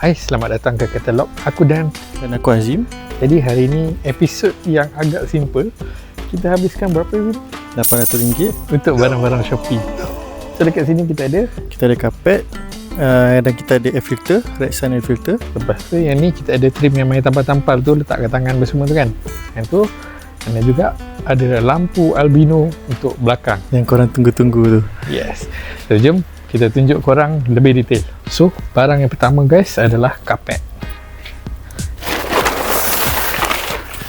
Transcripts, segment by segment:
Hai, selamat datang ke Katalog. Aku Dan. Dan aku Azim. Jadi hari ni episod yang agak simple. Kita habiskan berapa ni? RM800 untuk barang-barang Shopee. So dekat sini kita ada kapet, dan kita ada air filter, Rexon air filter. Lepas tu yang ni kita ada trim yang main tampal-tampal tu, letak kat tangan semua tu kan. Yang tu. Dan juga ada lampu albino untuk belakang yang korang tunggu-tunggu tu. Yes. So jom kita tunjuk korang lebih detail. So barang yang pertama guys adalah kapet.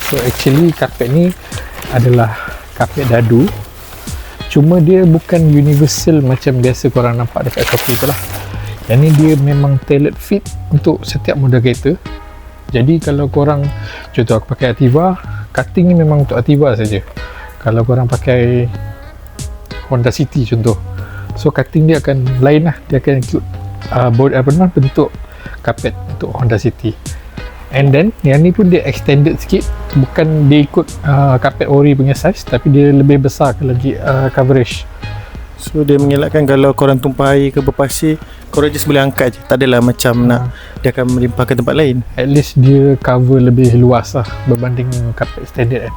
So actually kapet ni adalah kapet dadu. Cuma dia bukan universal macam biasa korang nampak dekat Shopee tu lah. Yang ni dia memang tailored fit untuk setiap model kereta. Jadi kalau korang, contoh aku pakai Ativa, cutting ni memang untuk Ativa saja. Kalau korang pakai Honda City contoh, so cutting dia akan lain lah. Dia akan ikut bentuk kapet untuk Honda City. And then yang ni pun dia extended sikit. Bukan dia ikut kapet ori punya size, tapi dia lebih besar lagi coverage. So dia mengelakkan kalau korang tumpah air ke berpasir, korang just boleh angkat je. Tak adalah macam nak dia akan melimpah ke tempat lain. At least dia cover lebih luas lah berbanding kapet standard kan.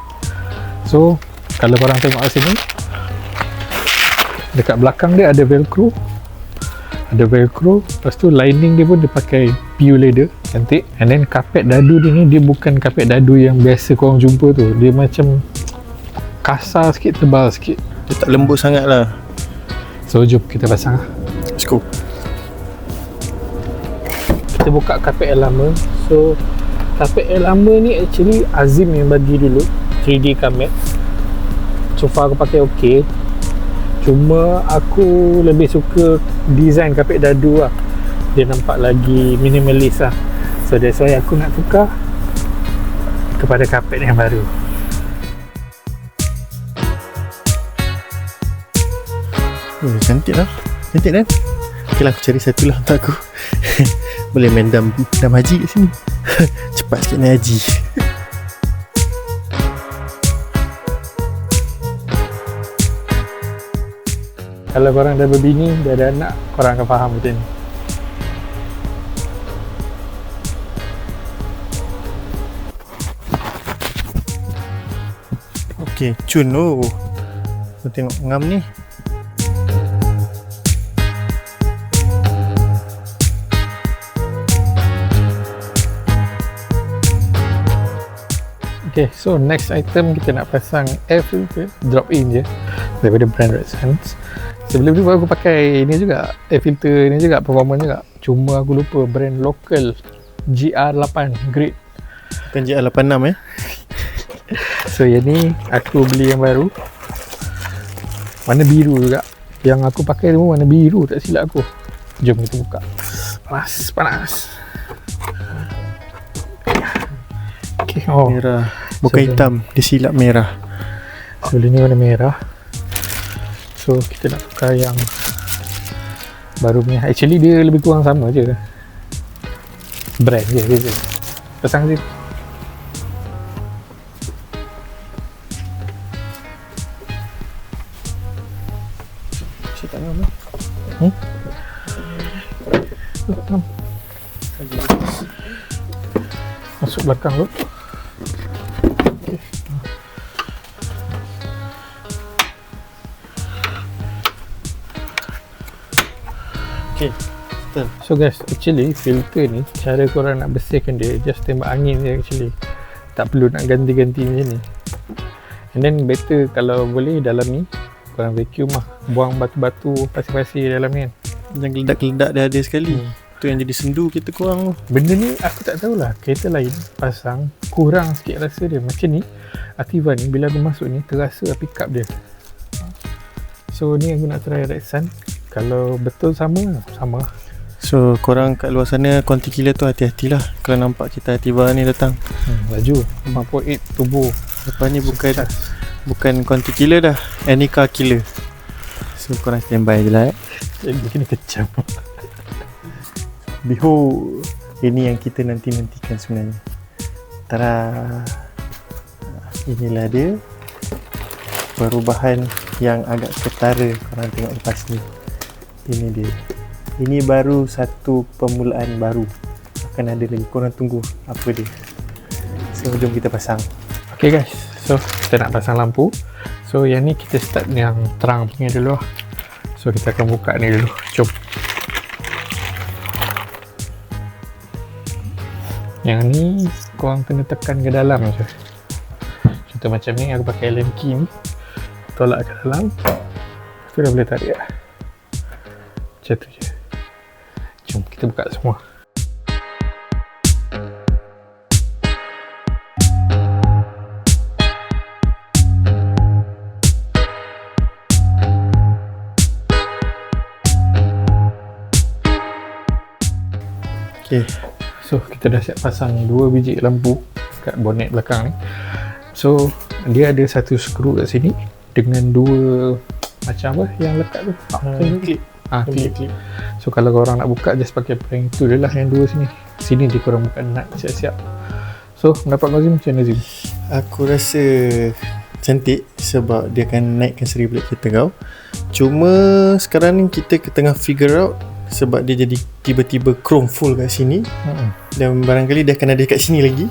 So kalau korang tengok kat sini, dekat belakang dia ada velcro. Lepas tu lining dia pun dia pakai PU leather, cantik. And then kapet dadu dia ni, dia bukan kapet dadu yang biasa korang jumpa tu. Dia macam kasar sikit, tebal sikit. Dia tak lembut sangat lah. So jom kita pasang lah. Let's go. Kita buka kapet yang lama. So kapet yang lama ni actually Azim yang bagi dulu, 3D Kamet. So far aku pakai okey. Cuma aku lebih suka design kapet dadu lah. Dia nampak lagi minimalis lah. So that's why aku nak tukar kepada kapet yang baru. Cantik lah. Cantik kan? Ok lah, aku cari satu lah untuk aku. Boleh main dam haji kat sini. Cepat sikit naik haji. Kalau korang dah berbini, dah ada anak, korang akan faham macam ni. Ok, cun tu. Kita tengok ngam ni. Ok, so next item kita nak pasang air filter drop in je daripada brand Rexon. Sebelum ni aku pakai ni juga, air filter ni juga, performance juga. Cuma aku lupa brand lokal, GR8 grade. Bukan GR86 ya. So yang ni aku beli yang baru, warna biru juga. Yang aku pakai tu warna biru tak silap aku. Jom kita buka. Panas. Okay, merah. Bukan hitam, dia silap merah. So ni warna merah. So kita nak tukar yang baru punya. Actually dia lebih kurang sama je, brand je beza. Pasang je. Saya tak ngam lah. Masuk belakang tu. Okay, betul. So guys, actually filter ni, cara korang nak bersihkan dia, just tembak angin je actually. Tak perlu nak ganti-ganti macam ni. And then better kalau boleh dalam ni korang vacuum lah. Buang batu-batu, pasir-pasir dalam ni kan. Jangan geledak-geledak dia ada sekali. Tu yang jadi sendu kita korang tu. Benda ni aku tak tahulah, kereta lain pasang kurang sikit rasa dia. Macam ni Ativa ni, bila aku masuk ni terasa pick up dia. So ni aku nak try Rexon. Kalau betul sama. So korang kat luar sana, konti killer tu hati-hatilah kalau nampak kita Ativa ni datang. Laju 4.8 turbo. Lepas ni bukan konti killer dah, any car killer. So korang standby je lah Begini kejam. Behold, ini yang kita nantikan sebenarnya. Tada. Inilah dia perubahan yang agak ketara korang tengok lepas ni. Ini dia. Ini baru satu permulaan baru. akan ada lagi. Korang tunggu apa dia. So jom kita pasang. Okay guys, so kita nak pasang lampu. So yang ni kita start yang terang punya dulu lah. So kita akan buka ni dulu. Jom. Yang ni korang kena tekan ke dalam je. Contoh macam ni, aku pakai Allen key ni, tolak ke dalam, lepas tu dah boleh tarik lah. Macam tu je. Jom kita buka semua. Okay. So kita dah siap pasang 2 biji lampu kat bonnet belakang ni. So dia ada satu skru kat sini dengan 2 macam apa yang lekat tu, Clip. clip. So kalau korang nak buka, just pakai prank tu je lah, yang 2 sini. Sini je korang buka nut siap-siap. So pendapat kau Zim, macam mana Zim? Aku rasa cantik sebab dia akan naikkan seri blade kita kau. Cuma sekarang ni kita tengah figure out sebab dia jadi tiba-tiba chrome full kat sini, dan barangkali dia akan ada kat sini lagi.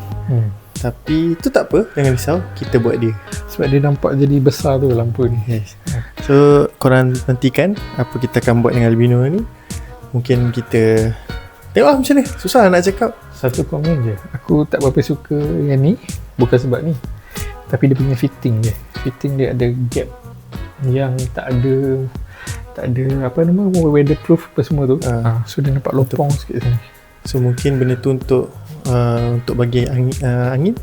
Tapi tu tak apa, jangan risau, kita buat dia. Sebab dia nampak jadi besar tu lampu ni. Yes. So korang nantikan apa kita akan buat dengan albino ni. Mungkin kita tengok lah macam ni. Susah nak cakap. Satu komen je, aku tak berapa suka yang ni, bukan sebab ni, tapi dia punya fitting dia. Fitting dia ada gap yang tak ada apa nama, weatherproof apa semua tu. So dia nampak lopong sikit sini. So mungkin benda tu untuk bagi angin.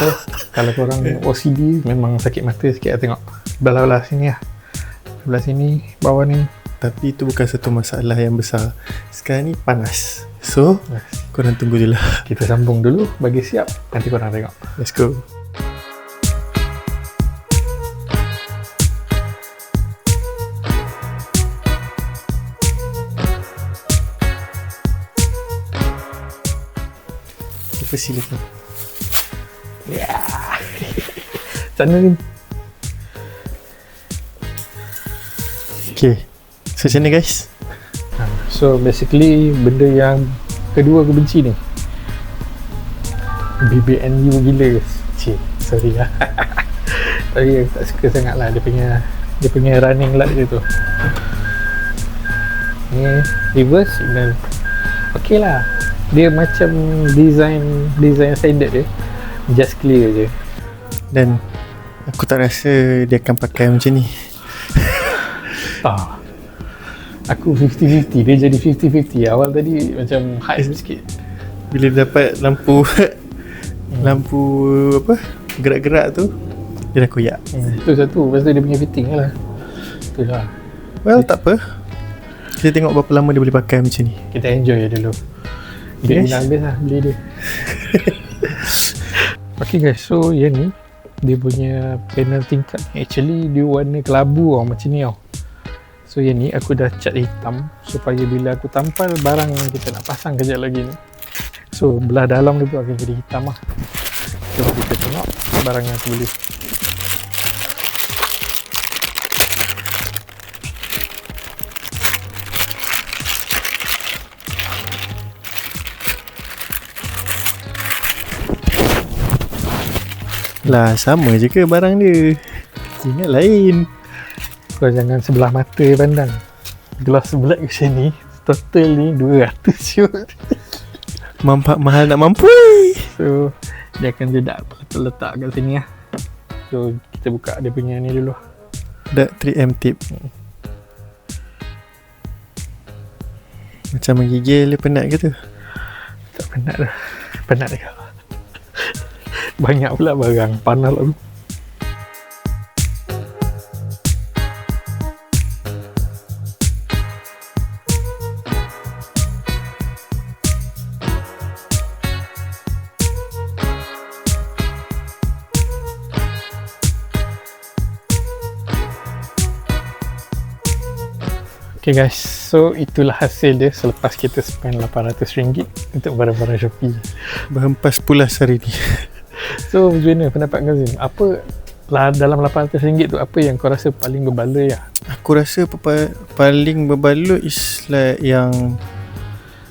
So kalau korang OCD memang sakit mata sikit lah tengok belah-belah sini lah, sebelah sini, bawah ni. Tapi itu bukan satu masalah yang besar. Sekarang ni panas. So korang tunggu je lah. Kita sambung dulu, bagi siap, nanti korang tengok. Let's go. Silakan. Ya. Sana ni. Okay. So macam ni guys. So basically benda yang kedua aku benci ni, BBNU gila guys. Sorry lah. Tapi aku tak suka sangat lah dia punya running light dia tu. Ni reverse signal. Okay lah. Dia macam design standard dia, just clear je. Dan aku tak rasa dia akan pakai macam ni. Aku 50-50, dia jadi 50-50. Awal tadi macam hype sikit. Bila dapat lampu lampu apa, gerak-gerak tu, dia dah koyak. Itu satu, lepas tu dia punya fitting lah. Itulah. Well, tak apa. Kita tengok berapa lama dia boleh pakai macam ni. Kita enjoy dulu. Dia dah habis lah beli dia. Okay guys, so yang ni dia punya panel tingkap ni actually dia warna kelabu tau, macam ni tau. So yang ni aku dah cat hitam supaya bila aku tampal barang yang kita nak pasang kejap lagi ni, so belah dalam dia pun akan jadi hitam lah. Jom kita tengok barang yang aku beli. Lah sama je ke barang dia? Ingat lain. Kau jangan sebelah mata pandang. Glass black macam ni, total ni 200 shoot. Mahal nak mampu. So dia akan jedak letak kat sini lah. So kita buka dia punya ni dulu. Ada 3M tip. Macam menggigil dia, penat ke tu? Tak penat dah. Penat dah. Banyak pula barang, panas lah. Okay guys, so itulah hasil dia selepas kita spend RM800 untuk barang-barang Shopee. Berhempas pulas hari ni. So macam mana pendapat kau Zim? Apa dalam RM800 tu, apa yang kau rasa paling berbaloi lah? Aku rasa paling berbaloi is like yang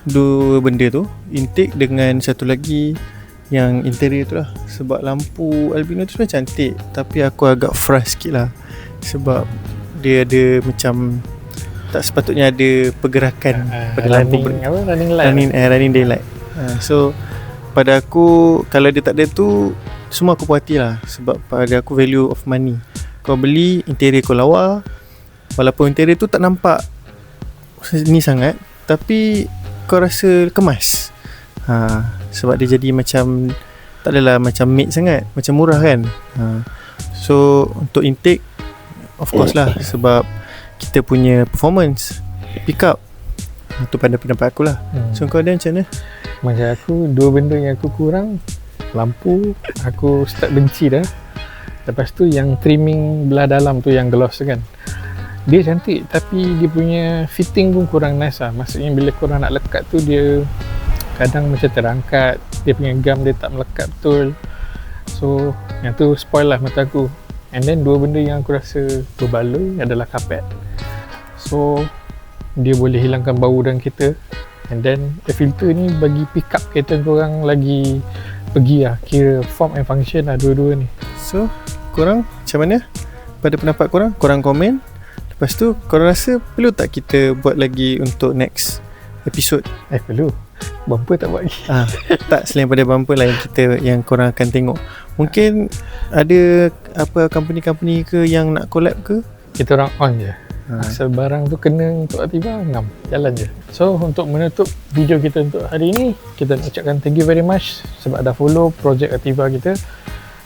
dua benda tu, intake dengan satu lagi yang interior tu lah. Sebab lampu albino tu sebenarnya cantik, tapi aku agak frust sikit lah sebab dia ada macam tak sepatutnya ada pergerakan pada lampu running daylight. So pada aku, kalau dia tak ada tu, semua aku puas hati lah. Sebab pada aku value of money. Kau beli interior kau lawa, walaupun interior tu tak nampak ni sangat, tapi kau rasa kemas. Sebab dia jadi macam, tak adalah macam made sangat, macam murah kan. So untuk intake, of course lah, sebab kita punya performance, pick up, itu pada pendapat aku lah. So kau ada macam mana? Macam aku, dua benda yang aku kurang, lampu aku start benci dah. Lepas tu yang trimming belah dalam tu, yang gloss tu kan, dia cantik tapi dia punya fitting pun kurang nice lah. Maksudnya bila korang nak lekat tu, dia kadang macam terangkat, dia punya gam dia tak melekat betul. So yang tu spoil lah mata aku. And then dua benda yang aku rasa berbaloi adalah karpet. So dia boleh hilangkan bau dalam kereta. And then air filter ni bagi pick up kereta korang lagi pergi lah, kira form and function lah dua-dua ni. So korang macam mana? Pada pendapat korang, korang komen. Lepas tu korang rasa perlu tak kita buat lagi untuk next episode? Perlu. Bumper tak buat lagi. Tak, selain pada bumper lah yang korang akan tengok. Mungkin ada apa company-company ke yang nak collab ke? Kita orang on je. Asal barang tu kena untuk Ativa, ngam, jalan je. So untuk menutup video kita untuk hari ni, kita nak ucapkan thank you very much sebab dah follow projek Ativa kita.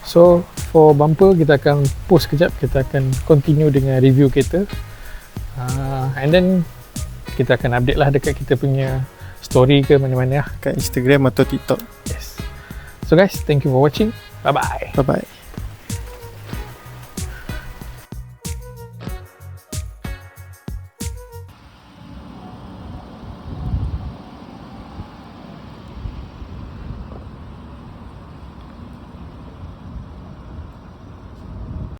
So for bumper, kita akan post kejap, kita akan continue dengan review kereta. And then kita akan update lah dekat kita punya story ke mana-mana lah, kat Instagram atau TikTok. Yes. So guys, thank you for watching. Bye bye. Bye bye.